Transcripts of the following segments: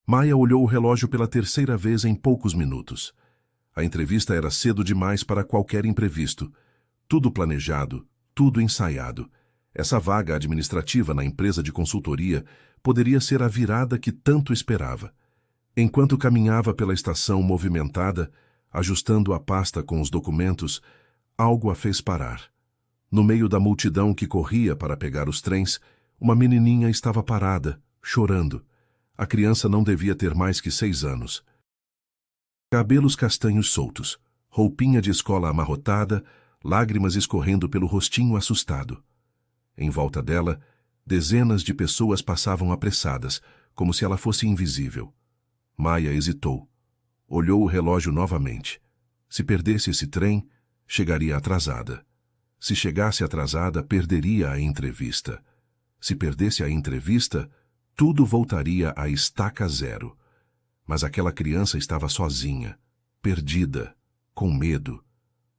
Maia olhou o relógio pela terceira vez em poucos minutos. A entrevista era cedo demais para qualquer imprevisto. Tudo planejado, tudo ensaiado. Essa vaga administrativa na empresa de consultoria poderia ser a virada que tanto esperava. Enquanto caminhava pela estação movimentada, ajustando a pasta com os documentos, algo a fez parar. No meio da multidão que corria para pegar os trens, uma menininha estava parada, chorando. A criança não devia ter mais que 6 anos. Cabelos castanhos soltos, roupinha de escola amarrotada, lágrimas escorrendo pelo rostinho assustado. Em volta dela, dezenas de pessoas passavam apressadas, como se ela fosse invisível. Maia hesitou. Olhou o relógio novamente. Se perdesse esse trem, chegaria atrasada. Se chegasse atrasada, perderia a entrevista. Se perdesse a entrevista, tudo voltaria à estaca zero. Mas aquela criança estava sozinha, perdida, com medo.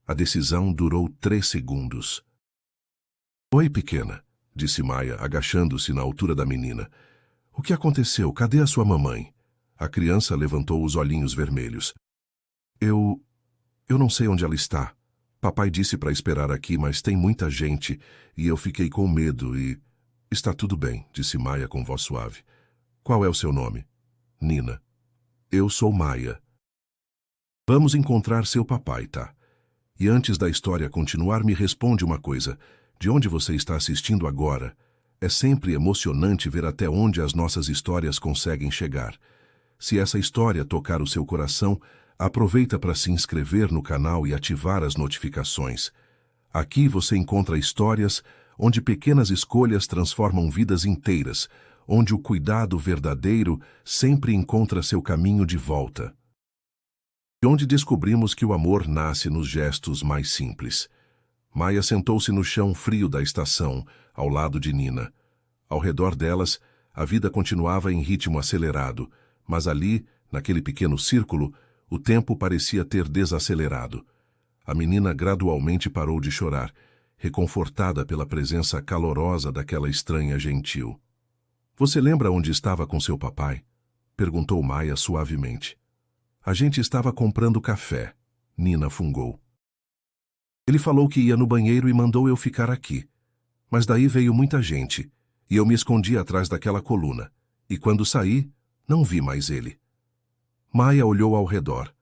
A decisão durou 3 segundos. "Oi, pequena", disse Maia, agachando-se na altura da menina. "O que aconteceu? Cadê a sua mamãe?" A criança levantou os olhinhos vermelhos. Eu não sei onde ela está. Papai disse para esperar aqui, mas tem muita gente e eu fiquei com medo e... Está tudo bem", disse Maia com voz suave. "Qual é o seu nome?" "Nina." "Eu sou Maia." "Vamos encontrar seu papai, tá? E antes da história continuar, me responde uma coisa. De onde você está assistindo agora? É sempre emocionante ver até onde as nossas histórias conseguem chegar. Se essa história tocar o seu coração, aproveita para se inscrever no canal e ativar as notificações. Aqui você encontra histórias onde pequenas escolhas transformam vidas inteiras, onde o cuidado verdadeiro sempre encontra seu caminho de volta. E onde descobrimos que o amor nasce nos gestos mais simples. Maia sentou-se no chão frio da estação, ao lado de Nina. Ao redor delas, a vida continuava em ritmo acelerado, mas ali, naquele pequeno círculo, o tempo parecia ter desacelerado. A menina gradualmente parou de chorar, reconfortada pela presença calorosa daquela estranha gentil. "Você lembra onde estava com seu papai?" perguntou Maia suavemente. "A gente estava comprando café", Nina fungou. "Ele falou que ia no banheiro e mandou eu ficar aqui. Mas daí veio muita gente, e eu me escondi atrás daquela coluna. E quando saí, não vi mais ele." Maia olhou ao redor.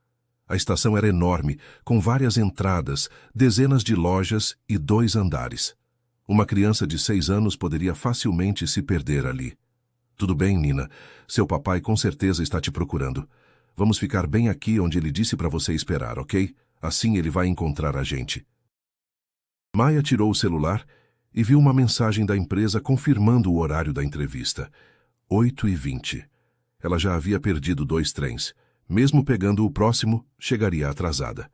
A estação era enorme, com várias entradas, dezenas de lojas e 2 andares. Uma criança de 6 anos poderia facilmente se perder ali. "Tudo bem, Nina. Seu papai com certeza está te procurando. Vamos ficar bem aqui onde ele disse para você esperar, ok? Assim ele vai encontrar a gente." Maia tirou o celular e viu uma mensagem da empresa confirmando o horário da entrevista. 8h20. Ela já havia perdido 2 trens. Mesmo pegando o próximo, chegaria atrasada.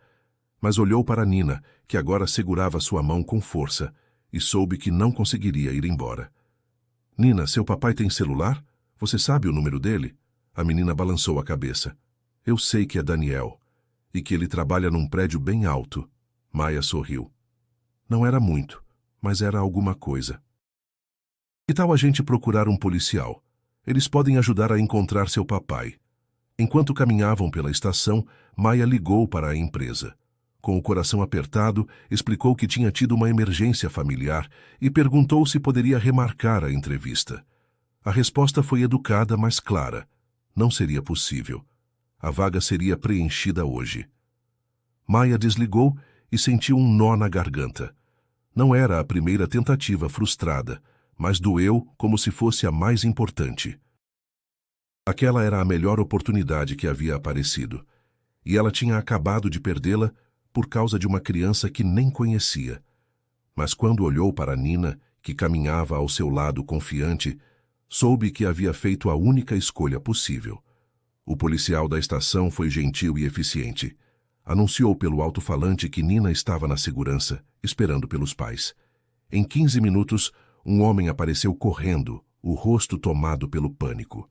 Mas olhou para Nina, que agora segurava sua mão com força, e soube que não conseguiria ir embora. "Nina, seu papai tem celular? Você sabe o número dele?" A menina balançou a cabeça. "Eu sei que é Daniel, e que ele trabalha num prédio bem alto." Maia sorriu. Não era muito, mas era alguma coisa. "Que tal a gente procurar um policial? Eles podem ajudar a encontrar seu papai." Enquanto caminhavam pela estação, Maia ligou para a empresa. Com o coração apertado, explicou que tinha tido uma emergência familiar e perguntou se poderia remarcar a entrevista. A resposta foi educada, mas clara. Não seria possível. A vaga seria preenchida hoje. Maia desligou e sentiu um nó na garganta. Não era a primeira tentativa frustrada, mas doeu como se fosse a mais importante. Aquela era a melhor oportunidade que havia aparecido, e ela tinha acabado de perdê-la por causa de uma criança que nem conhecia. Mas quando olhou para Nina, que caminhava ao seu lado confiante, soube que havia feito a única escolha possível. O policial da estação foi gentil e eficiente. Anunciou pelo alto-falante que Nina estava na segurança, esperando pelos pais. Em 15 minutos, um homem apareceu correndo, o rosto tomado pelo pânico.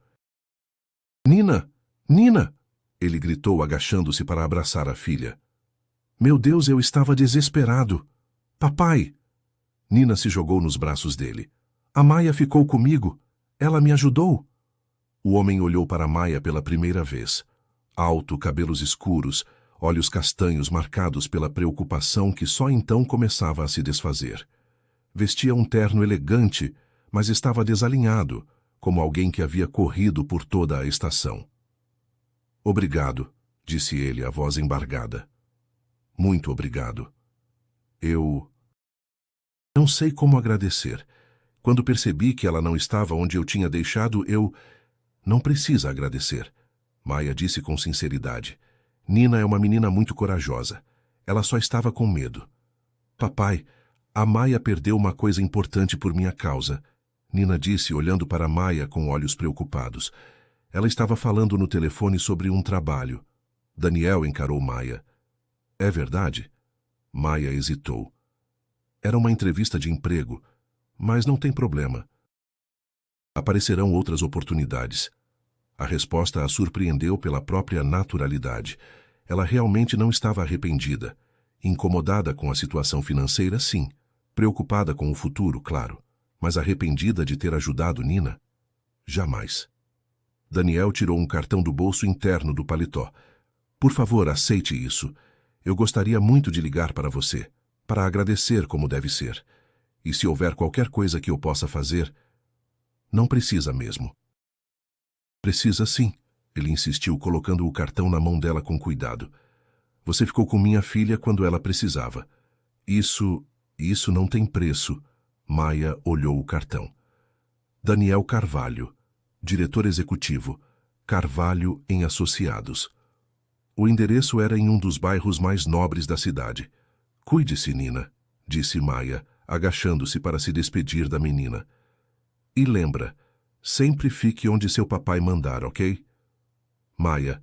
"Nina! Nina!" ele gritou, agachando-se para abraçar a filha. "Meu Deus, eu estava desesperado! Papai!" Nina se jogou nos braços dele. "A Maia ficou comigo. Ela me ajudou." O homem olhou para Maia pela primeira vez. Alto, cabelos escuros, olhos castanhos marcados pela preocupação que só então começava a se desfazer. Vestia um terno elegante, mas estava desalinhado, como alguém que havia corrido por toda a estação. Obrigado, disse ele, a voz embargada. Muito obrigado. Eu não sei como agradecer. Quando percebi que ela não estava onde eu tinha deixado, eu... Não precisa agradecer, Maia disse com sinceridade. Nina é uma menina muito corajosa. Ela só estava com medo. Papai, a Maia perdeu uma coisa importante por minha causa, Nina disse, olhando para Maia com olhos preocupados. Ela estava falando no telefone sobre um trabalho. Daniel encarou Maia. É verdade? Maia hesitou. Era uma entrevista de emprego, mas não tem problema. Aparecerão outras oportunidades. A resposta a surpreendeu pela própria naturalidade. Ela realmente não estava arrependida. Incomodada com a situação financeira, sim. Preocupada com o futuro, claro. Mas arrependida de ter ajudado Nina? Jamais. Daniel tirou um cartão do bolso interno do paletó. Por favor, aceite isso. Eu gostaria muito de ligar para você, para agradecer como deve ser. E se houver qualquer coisa que eu possa fazer... Não precisa mesmo. Precisa sim, ele insistiu, colocando o cartão na mão dela com cuidado. Você ficou com minha filha quando ela precisava. Isso não tem preço. Maia olhou o cartão. Daniel Carvalho, diretor executivo, Carvalho em Associados. O endereço era em um dos bairros mais nobres da cidade. Cuide-se, Nina, disse Maia, agachando-se para se despedir da menina. E lembra, sempre fique onde seu papai mandar, ok? Maia,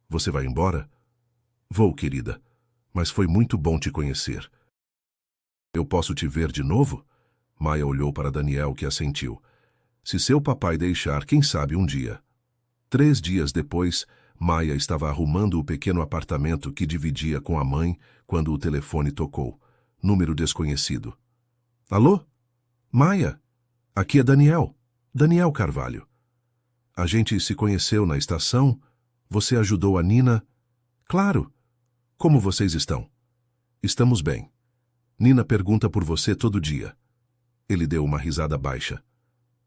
você vai embora? Vou, querida, mas foi muito bom te conhecer. Eu posso te ver de novo? Maia olhou para Daniel, que assentiu. Se seu papai deixar, quem sabe um dia. 3 dias depois, Maia estava arrumando o pequeno apartamento que dividia com a mãe quando o telefone tocou. Número desconhecido. Alô? Maia? Aqui é Daniel. Daniel Carvalho. A gente se conheceu na estação? Você ajudou a Nina? Claro. Como vocês estão? Estamos bem. Nina pergunta por você todo dia. Ele deu uma risada baixa.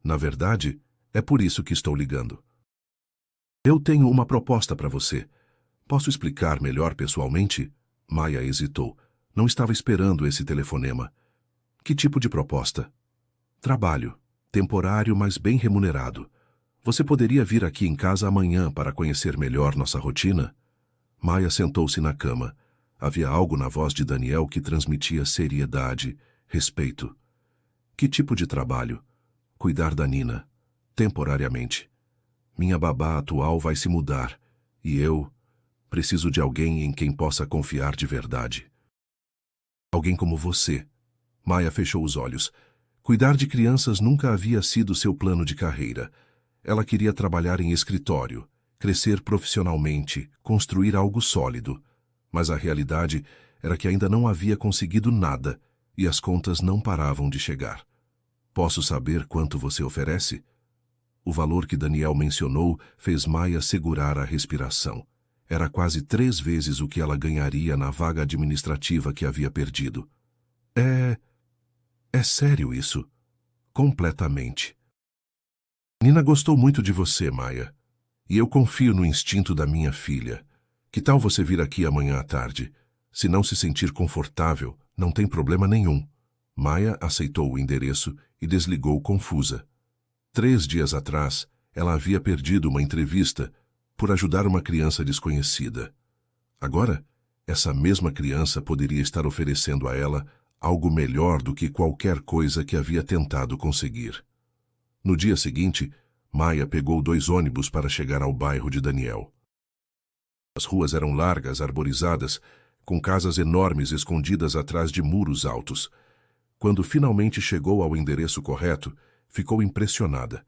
Na verdade, é por isso que estou ligando. Eu tenho uma proposta para você. Posso explicar melhor pessoalmente? Maia hesitou. Não estava esperando esse telefonema. Que tipo de proposta? Trabalho. Temporário, mas bem remunerado. Você poderia vir aqui em casa amanhã para conhecer melhor nossa rotina? Maia sentou-se na cama. Havia algo na voz de Daniel que transmitia seriedade, respeito. Que tipo de trabalho? Cuidar da Nina. Temporariamente. Minha babá atual vai se mudar. E eu preciso de alguém em quem possa confiar de verdade. Alguém como você. Maia fechou os olhos. Cuidar de crianças nunca havia sido seu plano de carreira. Ela queria trabalhar em escritório, crescer profissionalmente, construir algo sólido. Mas a realidade era que ainda não havia conseguido nada e as contas não paravam de chegar. Posso saber quanto você oferece? O valor que Daniel mencionou fez Maia segurar a respiração. Era quase 3 vezes o que ela ganharia na vaga administrativa que havia perdido. É sério isso? Completamente. Nina gostou muito de você, Maia. E eu confio no instinto da minha filha. Que tal você vir aqui amanhã à tarde? Se não se sentir confortável, não tem problema nenhum. Maia aceitou o endereço e desligou confusa. 3 dias atrás, ela havia perdido uma entrevista por ajudar uma criança desconhecida. Agora, essa mesma criança poderia estar oferecendo a ela algo melhor do que qualquer coisa que havia tentado conseguir. No dia seguinte, Maia pegou 2 ônibus para chegar ao bairro de Daniel. As ruas eram largas, arborizadas, com casas enormes escondidas atrás de muros altos. Quando finalmente chegou ao endereço correto, ficou impressionada.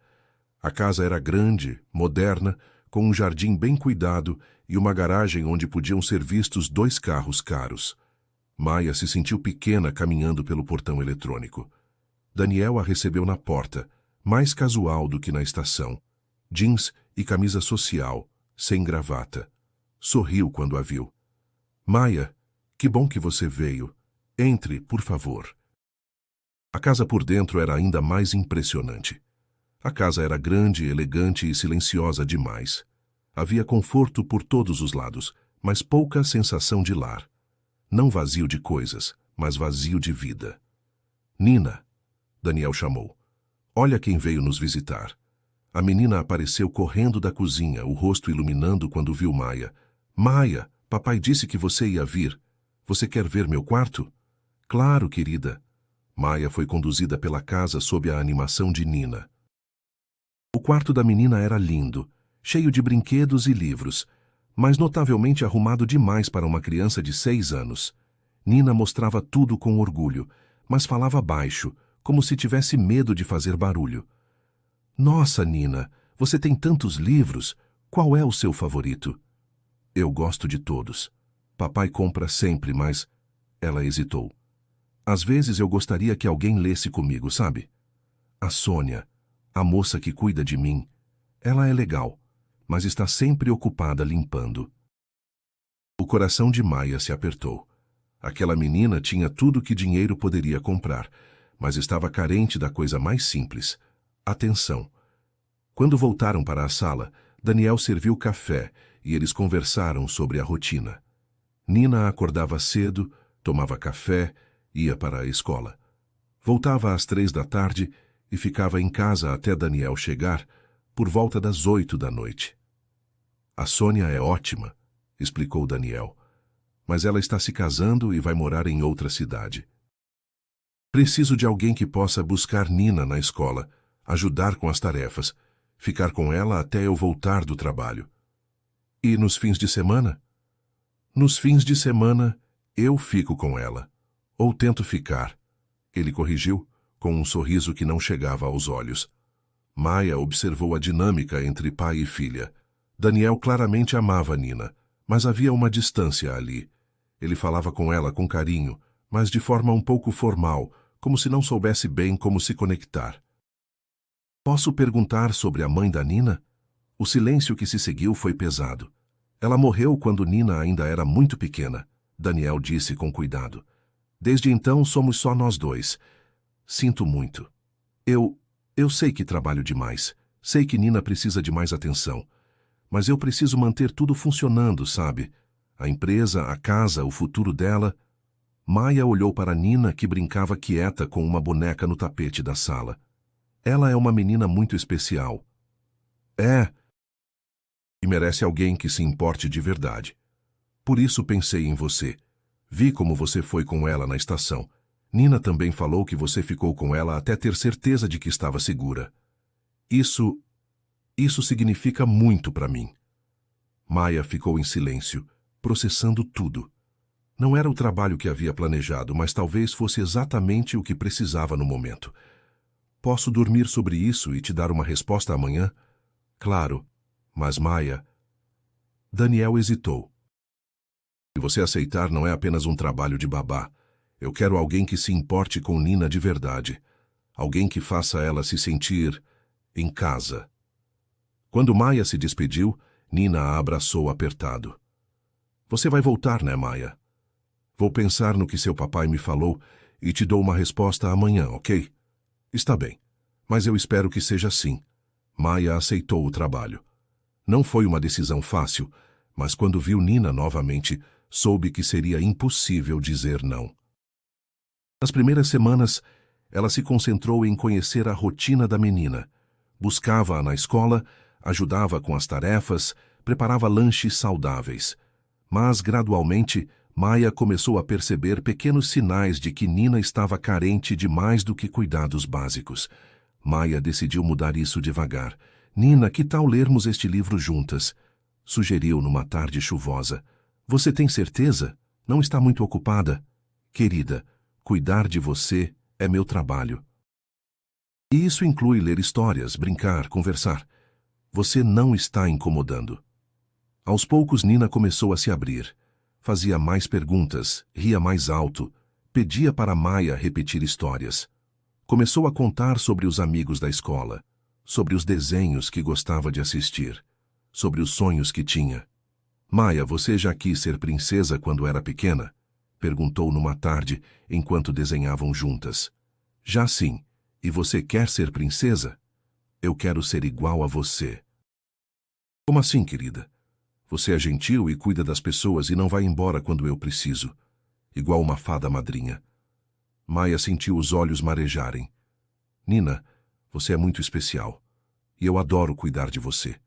A casa era grande, moderna, com um jardim bem cuidado e uma garagem onde podiam ser vistos 2 carros caros. Maia se sentiu pequena caminhando pelo portão eletrônico. Daniel a recebeu na porta, mais casual do que na estação. jeans e camisa social, sem gravata. Sorriu quando a viu. Maia, que bom que você veio. Entre, por favor. A casa por dentro era ainda mais impressionante. A casa era grande, elegante e silenciosa demais. Havia conforto por todos os lados, mas pouca sensação de lar. Não vazio de coisas, mas vazio de vida. Nina, Daniel chamou. Olha quem veio nos visitar. A menina apareceu correndo da cozinha, o rosto iluminando quando viu Maia. Maia, papai disse que você ia vir. Você quer ver meu quarto? Claro, querida. Maia foi conduzida pela casa sob a animação de Nina. O quarto da menina era lindo, cheio de brinquedos e livros, mas notavelmente arrumado demais para uma criança de 6 anos. Nina mostrava tudo com orgulho, mas falava baixo, como se tivesse medo de fazer barulho. Nossa, Nina, você tem tantos livros. Qual é o seu favorito? Eu gosto de todos. Papai compra sempre, mas... Ela hesitou. Às vezes eu gostaria que alguém lesse comigo, sabe? A Sônia, a moça que cuida de mim, ela é legal, mas está sempre ocupada limpando. O coração de Maia se apertou. Aquela menina tinha tudo que dinheiro poderia comprar, mas estava carente da coisa mais simples: atenção. Quando voltaram para a sala, Daniel serviu café e eles conversaram sobre a rotina. Nina acordava cedo, tomava café, ia para a escola. Voltava às 3 da tarde e ficava em casa até Daniel chegar, por volta das 8 da noite. A Sônia é ótima, explicou Daniel, mas ela está se casando e vai morar em outra cidade. Preciso de alguém que possa buscar Nina na escola, ajudar com as tarefas, ficar com ela até eu voltar do trabalho. E nos fins de semana? Nos fins de semana, eu fico com ela. Ou tento ficar. Ele corrigiu, com um sorriso que não chegava aos olhos. Maia observou a dinâmica entre pai e filha. Daniel claramente amava Nina, mas havia uma distância ali. Ele falava com ela com carinho, mas de forma um pouco formal, como se não soubesse bem como se conectar. Posso perguntar sobre a mãe da Nina? O silêncio que se seguiu foi pesado. Ela morreu quando Nina ainda era muito pequena, Daniel disse com cuidado. Desde então somos só nós dois. Sinto muito. Eu sei que trabalho demais. Sei que Nina precisa de mais atenção. Mas eu preciso manter tudo funcionando, sabe? A empresa, a casa, o futuro dela. Maia olhou para Nina, que brincava quieta com uma boneca no tapete da sala. Ela é uma menina muito especial. É. E merece alguém que se importe de verdade. Por isso pensei em você. Vi como você foi com ela na estação. Nina também falou que você ficou com ela até ter certeza de que estava segura. Isso significa muito para mim. Maia ficou em silêncio, processando tudo. Não era o trabalho que havia planejado, mas talvez fosse exatamente o que precisava no momento. Posso dormir sobre isso e te dar uma resposta amanhã? Claro, mas Maia... Daniel hesitou. Se você aceitar, não é apenas um trabalho de babá. Eu quero alguém que se importe com Nina de verdade. Alguém que faça ela se sentir em casa. Quando Maia se despediu, Nina a abraçou apertado. Você vai voltar, né, Maia? Vou pensar no que seu papai me falou e te dou uma resposta amanhã, ok? Está bem, mas eu espero que seja assim. Maia aceitou o trabalho. Não foi uma decisão fácil, mas quando viu Nina novamente, soube que seria impossível dizer não. Nas primeiras semanas, ela se concentrou em conhecer a rotina da menina. Buscava-a na escola, ajudava com as tarefas, preparava lanches saudáveis. Mas, gradualmente, Maia começou a perceber pequenos sinais de que Nina estava carente de mais do que cuidados básicos. Maia decidiu mudar isso devagar. Nina, que tal lermos este livro juntas? Sugeriu numa tarde chuvosa. Você tem certeza? Não está muito ocupada? Querida, cuidar de você é meu trabalho. E isso inclui ler histórias, brincar, conversar. Você não está incomodando. Aos poucos, Nina começou a se abrir. Fazia mais perguntas, ria mais alto, pedia para Maia repetir histórias. Começou a contar sobre os amigos da escola, sobre os desenhos que gostava de assistir, sobre os sonhos que tinha. Maia, você já quis ser princesa quando era pequena? Perguntou numa tarde, enquanto desenhavam juntas. Já sim. E você quer ser princesa? Eu quero ser igual a você. Como assim, querida? Você é gentil e cuida das pessoas e não vai embora quando eu preciso. Igual uma fada madrinha. Maia sentiu os olhos marejarem. Nina, você é muito especial. E eu adoro cuidar de você.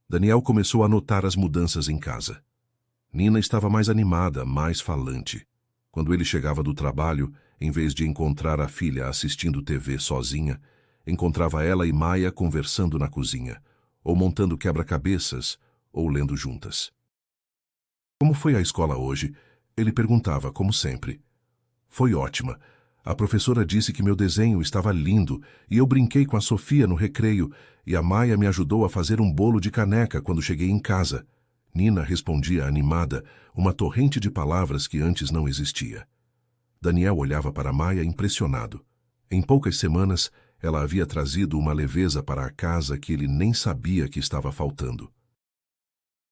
Daniel começou a notar as mudanças em casa. Nina estava mais animada, mais falante. Quando ele chegava do trabalho, em vez de encontrar a filha assistindo TV sozinha, encontrava ela e Maia conversando na cozinha, ou montando quebra-cabeças, ou lendo juntas. Como foi a escola hoje? Ele perguntava, como sempre. Foi ótima. A professora disse que meu desenho estava lindo e eu brinquei com a Sofia no recreio e a Maia me ajudou a fazer um bolo de caneca quando cheguei em casa. Nina respondia animada, uma torrente de palavras que antes não existia. Daniel olhava para Maia impressionado. Em poucas semanas, ela havia trazido uma leveza para a casa que ele nem sabia que estava faltando.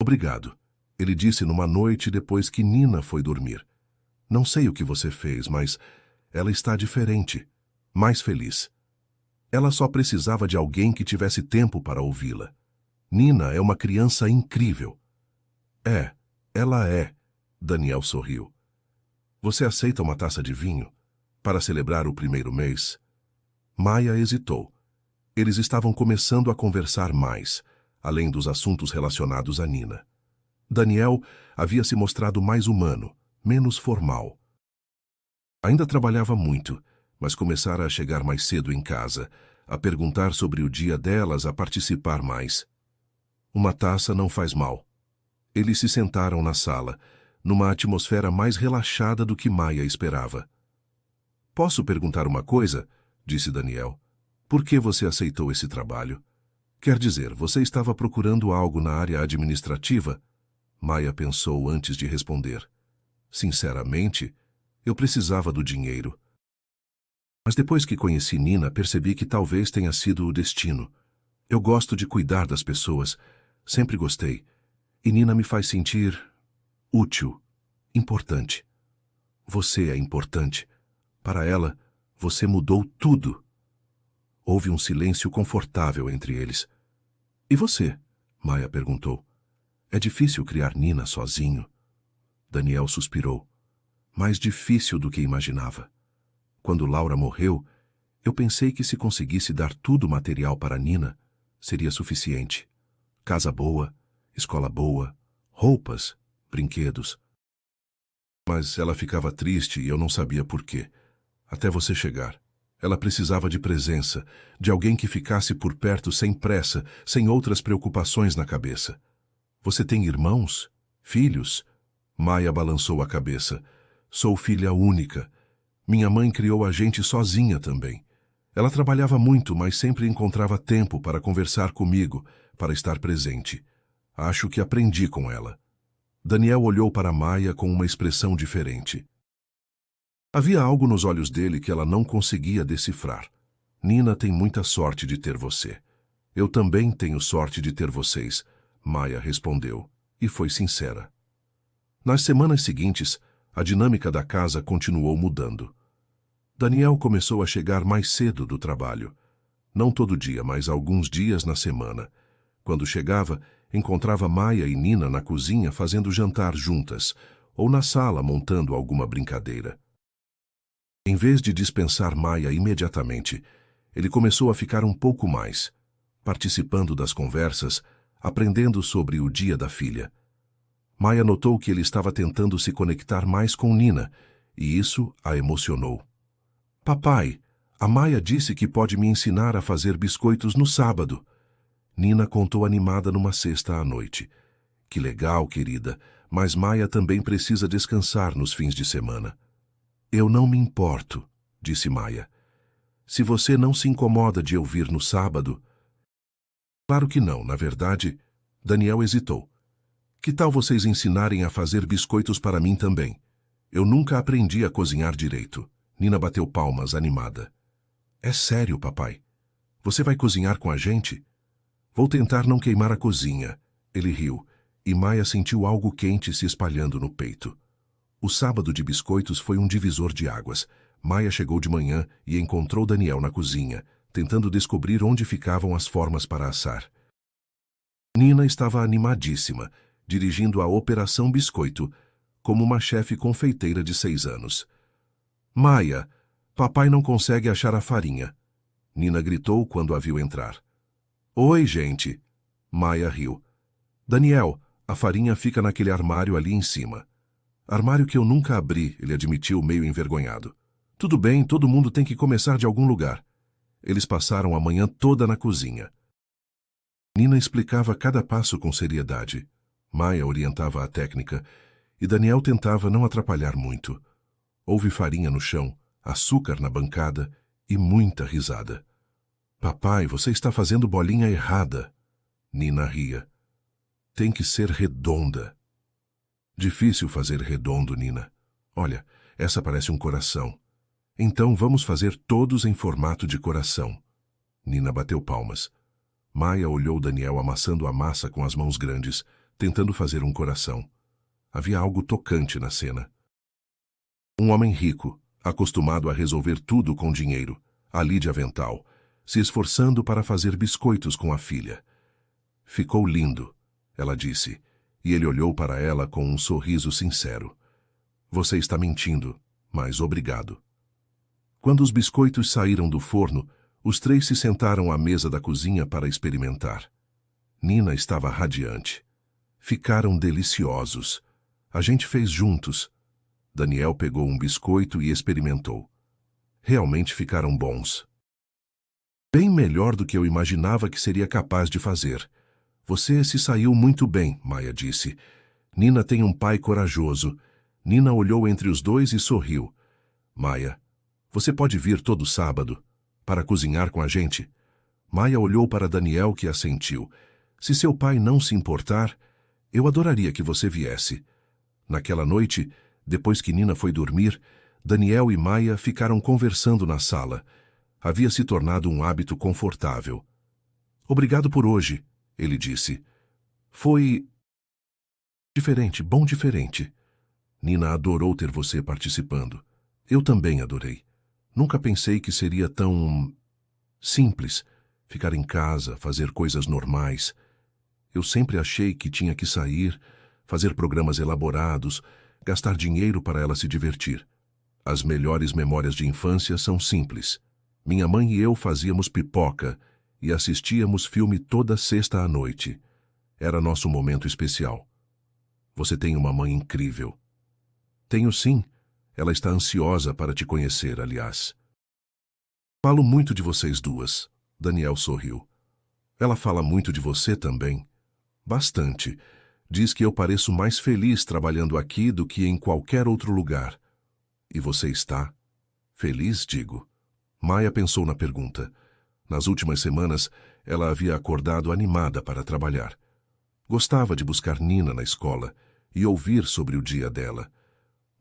Obrigado, ele disse numa noite depois que Nina foi dormir. Não sei o que você fez, mas ela está diferente, mais feliz. Ela só precisava de alguém que tivesse tempo para ouvi-la. Nina é uma criança incrível. É, ela é. Daniel sorriu. Você aceita uma taça de vinho? Para celebrar o primeiro mês? Maia hesitou. Eles estavam começando a conversar mais, além dos assuntos relacionados a Nina. Daniel havia se mostrado mais humano, menos formal. Ainda trabalhava muito, mas começara a chegar mais cedo em casa, a perguntar sobre o dia delas, a participar mais. Uma taça não faz mal. Eles se sentaram na sala, numa atmosfera mais relaxada do que Maia esperava. Posso perguntar uma coisa? Disse Daniel. Por que você aceitou esse trabalho? Quer dizer, você estava procurando algo na área administrativa? Maia pensou antes de responder. Sinceramente, eu precisava do dinheiro. Mas depois que conheci Nina, percebi que talvez tenha sido o destino. Eu gosto de cuidar das pessoas, sempre gostei. E Nina me faz sentir útil, importante. Você é importante. Para ela, você mudou tudo. Houve um silêncio confortável entre eles. E você? Maia perguntou. É difícil criar Nina sozinho. Daniel suspirou. Mais difícil do que imaginava. Quando Laura morreu, eu pensei que se conseguisse dar tudo material para Nina, seria suficiente. Casa boa, escola boa, roupas, brinquedos. Mas ela ficava triste e eu não sabia por quê. Até você chegar. Ela precisava de presença, de alguém que ficasse por perto sem pressa, sem outras preocupações na cabeça. Você tem irmãos? Filhos? Maia balançou a cabeça. Sou filha única. Minha mãe criou a gente sozinha também. Ela trabalhava muito, mas sempre encontrava tempo para conversar comigo, para estar presente. Acho que aprendi com ela. Daniel olhou para Maia com uma expressão diferente. Havia algo nos olhos dele que ela não conseguia decifrar. Nina tem muita sorte de ter você. Eu também tenho sorte de ter vocês, Maia respondeu, e foi sincera. Nas semanas seguintes, a dinâmica da casa continuou mudando. Daniel começou a chegar mais cedo do trabalho. Não todo dia, mas alguns dias na semana. Quando chegava, encontrava Maia e Nina na cozinha fazendo jantar juntas, ou na sala montando alguma brincadeira. Em vez de dispensar Maia imediatamente, ele começou a ficar um pouco mais, participando das conversas, aprendendo sobre o dia da filha. Maia notou que ele estava tentando se conectar mais com Nina, e isso a emocionou. Papai, a Maia disse que pode me ensinar a fazer biscoitos no sábado. Nina contou animada numa sexta à noite. Que legal, querida, mas Maia também precisa descansar nos fins de semana. Eu não me importo, disse Maia. Se você não se incomoda de eu vir no sábado... Claro que não, na verdade. Daniel hesitou. Que tal vocês ensinarem a fazer biscoitos para mim também? Eu nunca aprendi a cozinhar direito. Nina bateu palmas, animada. É sério, papai. Você vai cozinhar com a gente? Vou tentar não queimar a cozinha. Ele riu, e Maia sentiu algo quente se espalhando no peito. O sábado de biscoitos foi um divisor de águas. Maia chegou de manhã e encontrou Daniel na cozinha, tentando descobrir onde ficavam as formas para assar. Nina estava animadíssima, dirigindo a Operação Biscoito, como uma chefe confeiteira de 6 anos. Maia, papai não consegue achar a farinha. Nina gritou quando a viu entrar. Oi, gente. Maia riu. Daniel, a farinha fica naquele armário ali em cima. Armário que eu nunca abri, ele admitiu meio envergonhado. Tudo bem, todo mundo tem que começar de algum lugar. Eles passaram a manhã toda na cozinha. Nina explicava cada passo com seriedade. Maia orientava a técnica e Daniel tentava não atrapalhar muito. Houve farinha no chão, açúcar na bancada e muita risada. Papai, você está fazendo bolinha errada. Nina ria. Tem que ser redonda. Difícil fazer redondo, Nina. Olha, essa parece um coração. Então vamos fazer todos em formato de coração. Nina bateu palmas. Maia olhou Daniel amassando a massa com as mãos grandes, tentando fazer um coração. Havia algo tocante na cena. Um homem rico, acostumado a resolver tudo com dinheiro, ali de avental, se esforçando para fazer biscoitos com a filha. Ficou lindo, ela disse, e ele olhou para ela com um sorriso sincero. Você está mentindo, mas obrigado. Quando os biscoitos saíram do forno, os 3 se sentaram à mesa da cozinha para experimentar. Nina estava radiante. Ficaram deliciosos. A gente fez juntos. Daniel pegou um biscoito e experimentou. Realmente ficaram bons. Bem melhor do que eu imaginava que seria capaz de fazer. Você se saiu muito bem, Maia disse. Nina tem um pai corajoso. Nina olhou entre os dois e sorriu. Maia, você pode vir todo sábado para cozinhar com a gente? Maia olhou para Daniel, que assentiu. Se seu pai não se importar, eu adoraria que você viesse. Naquela noite, depois que Nina foi dormir, Daniel e Maia ficaram conversando na sala. Havia se tornado um hábito confortável. Obrigado por hoje, ele disse. Foi diferente, bom diferente. Nina adorou ter você participando. Eu também adorei. Nunca pensei que seria tão simples, ficar em casa, fazer coisas normais. Eu sempre achei que tinha que sair, fazer programas elaborados, gastar dinheiro para ela se divertir. As melhores memórias de infância são simples. Minha mãe e eu fazíamos pipoca e assistíamos filme toda sexta à noite. Era nosso momento especial. Você tem uma mãe incrível. Tenho sim. Ela está ansiosa para te conhecer, aliás. Falo muito de vocês duas. Daniel sorriu. Ela fala muito de você também. Bastante. Diz que eu pareço mais feliz trabalhando aqui do que em qualquer outro lugar. E você está? Feliz, digo. Maia pensou na pergunta. Nas últimas semanas, ela havia acordado animada para trabalhar. Gostava de buscar Nina na escola e ouvir sobre o dia dela.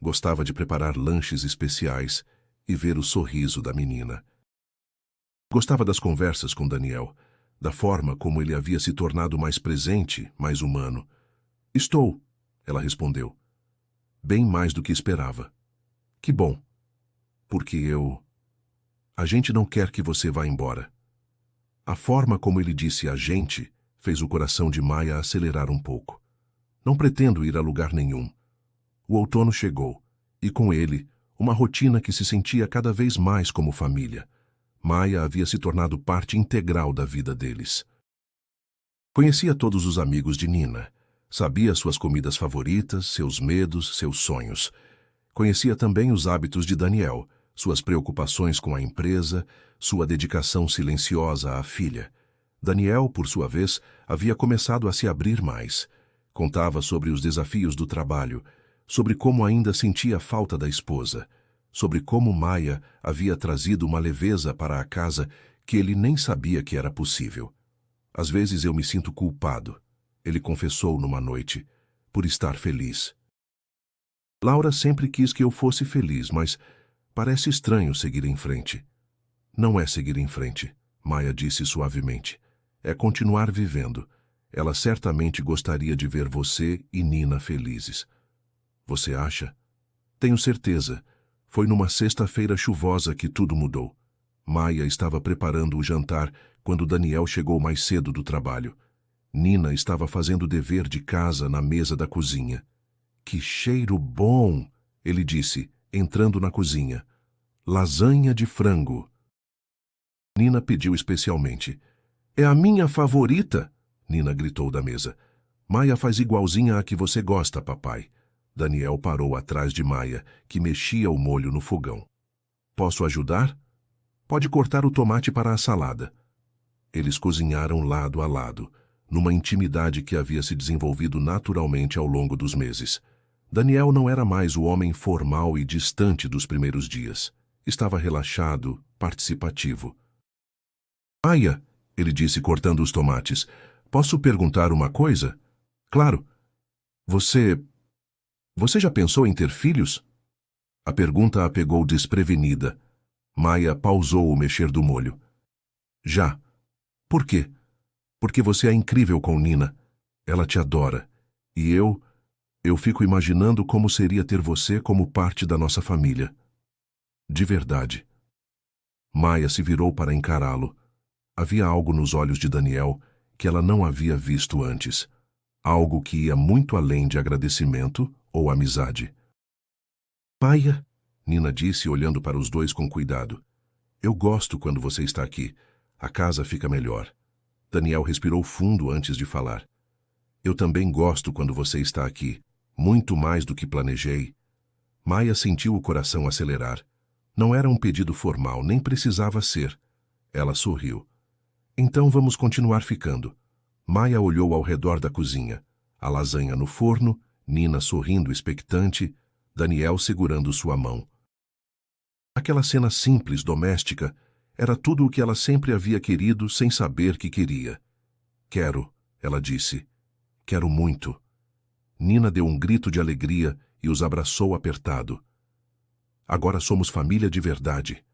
Gostava de preparar lanches especiais e ver o sorriso da menina. Gostava das conversas com Daniel, da forma como ele havia se tornado mais presente, mais humano. Estou, ela respondeu. Bem mais do que esperava. Que bom. Porque a gente não quer que você vá embora. A forma como ele disse a gente fez o coração de Maia acelerar um pouco. Não pretendo ir a lugar nenhum. O outono chegou, e com ele, uma rotina que se sentia cada vez mais como família. Maia havia se tornado parte integral da vida deles. Conhecia todos os amigos de Nina. Sabia suas comidas favoritas, seus medos, seus sonhos. Conhecia também os hábitos de Daniel, suas preocupações com a empresa, sua dedicação silenciosa à filha. Daniel, por sua vez, havia começado a se abrir mais. Contava sobre os desafios do trabalho, sobre como ainda sentia falta da esposa, sobre como Maia havia trazido uma leveza para a casa que ele nem sabia que era possível. Às vezes eu me sinto culpado, ele confessou numa noite, por estar feliz. Laura sempre quis que eu fosse feliz, mas parece estranho seguir em frente. Não é seguir em frente, Maia disse suavemente. É continuar vivendo. Ela certamente gostaria de ver você e Nina felizes. Você acha? Tenho certeza. Foi numa sexta-feira chuvosa que tudo mudou. Maia estava preparando o jantar quando Daniel chegou mais cedo do trabalho. Nina estava fazendo o dever de casa na mesa da cozinha. Que cheiro bom! Ele disse, entrando na cozinha. Lasanha de frango. Nina pediu especialmente. É a minha favorita! Nina gritou da mesa. Maia faz igualzinha à que você gosta, papai. Daniel parou atrás de Maia, que mexia o molho no fogão. Posso ajudar? Pode cortar o tomate para a salada. Eles cozinharam lado a lado, numa intimidade que havia se desenvolvido naturalmente ao longo dos meses. Daniel não era mais o homem formal e distante dos primeiros dias. Estava relaxado, participativo. Maia, ele disse cortando os tomates, posso perguntar uma coisa? Claro. Você já pensou em ter filhos? A pergunta a pegou desprevenida. Maia pausou o mexer do molho. Já. Por quê? Porque você é incrível com Nina. Ela te adora. E eu fico imaginando como seria ter você como parte da nossa família. De verdade. Maia se virou para encará-lo. Havia algo nos olhos de Daniel que ela não havia visto antes. Algo que ia muito além de agradecimento ou amizade. Maia, Nina disse olhando para os dois com cuidado. Eu gosto quando você está aqui. A casa fica melhor. Daniel respirou fundo antes de falar. Eu também gosto quando você está aqui. Muito mais do que planejei. Maia sentiu o coração acelerar. Não era um pedido formal, nem precisava ser. Ela sorriu. Então vamos continuar ficando. Maia olhou ao redor da cozinha. A lasanha no forno, Nina sorrindo expectante, Daniel segurando sua mão. Aquela cena simples, doméstica, era tudo o que ela sempre havia querido sem saber que queria. Quero, ela disse. Quero muito. Nina deu um grito de alegria e os abraçou apertado. Agora somos família de verdade.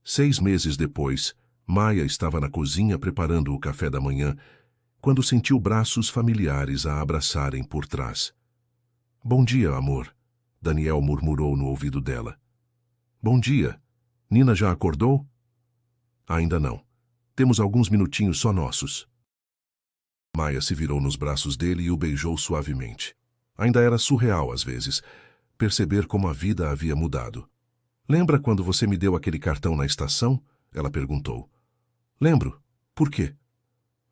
6 meses depois, Maia estava na cozinha preparando o café da manhã, quando sentiu braços familiares a abraçarem por trás. Bom dia, amor, Daniel murmurou no ouvido dela. Bom dia. Nina já acordou? Ainda não. Temos alguns minutinhos só nossos. Maia se virou nos braços dele e o beijou suavemente. Ainda era surreal, às vezes, perceber como a vida havia mudado. Lembra quando você me deu aquele cartão na estação? Ela perguntou. Lembro. Por quê?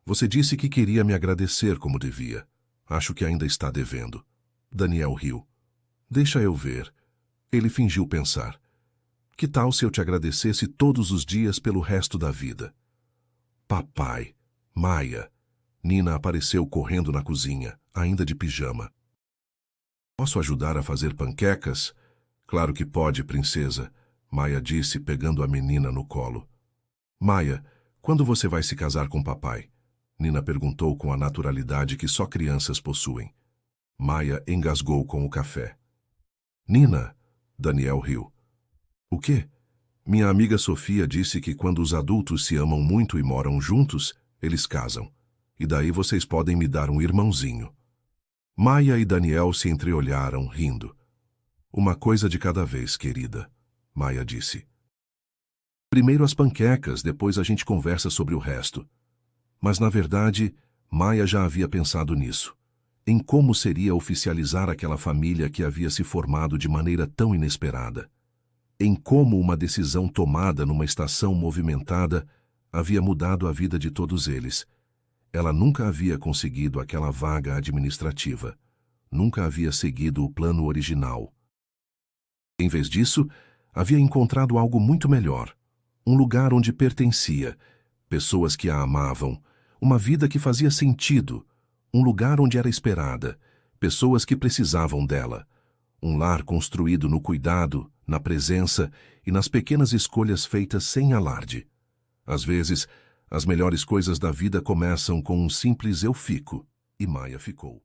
Você disse que queria me agradecer como devia. Acho que ainda está devendo. Daniel riu. Deixa eu ver. Ele fingiu pensar. Que tal se eu te agradecesse todos os dias pelo resto da vida? Papai, Maia. Nina apareceu correndo na cozinha, ainda de pijama. Posso ajudar a fazer panquecas? Claro que pode, princesa, Maia disse, pegando a menina no colo. Maia, quando você vai se casar com papai? Nina perguntou com a naturalidade que só crianças possuem. Maia engasgou com o café. Nina, Daniel riu. O quê? Minha amiga Sofia disse que quando os adultos se amam muito e moram juntos, eles casam. E daí vocês podem me dar um irmãozinho. Maia e Daniel se entreolharam, rindo. Uma coisa de cada vez, querida, Maia disse. Primeiro as panquecas, depois a gente conversa sobre o resto. Mas, na verdade, Maia já havia pensado nisso. Em como seria oficializar aquela família que havia se formado de maneira tão inesperada. Em como uma decisão tomada numa estação movimentada havia mudado a vida de todos eles. Ela nunca havia conseguido aquela vaga administrativa. Nunca havia seguido o plano original. Em vez disso, havia encontrado algo muito melhor. Um lugar onde pertencia, pessoas que a amavam, uma vida que fazia sentido, um lugar onde era esperada, pessoas que precisavam dela, um lar construído no cuidado, na presença e nas pequenas escolhas feitas sem alarde. Às vezes, as melhores coisas da vida começam com um simples eu fico, e Maia ficou.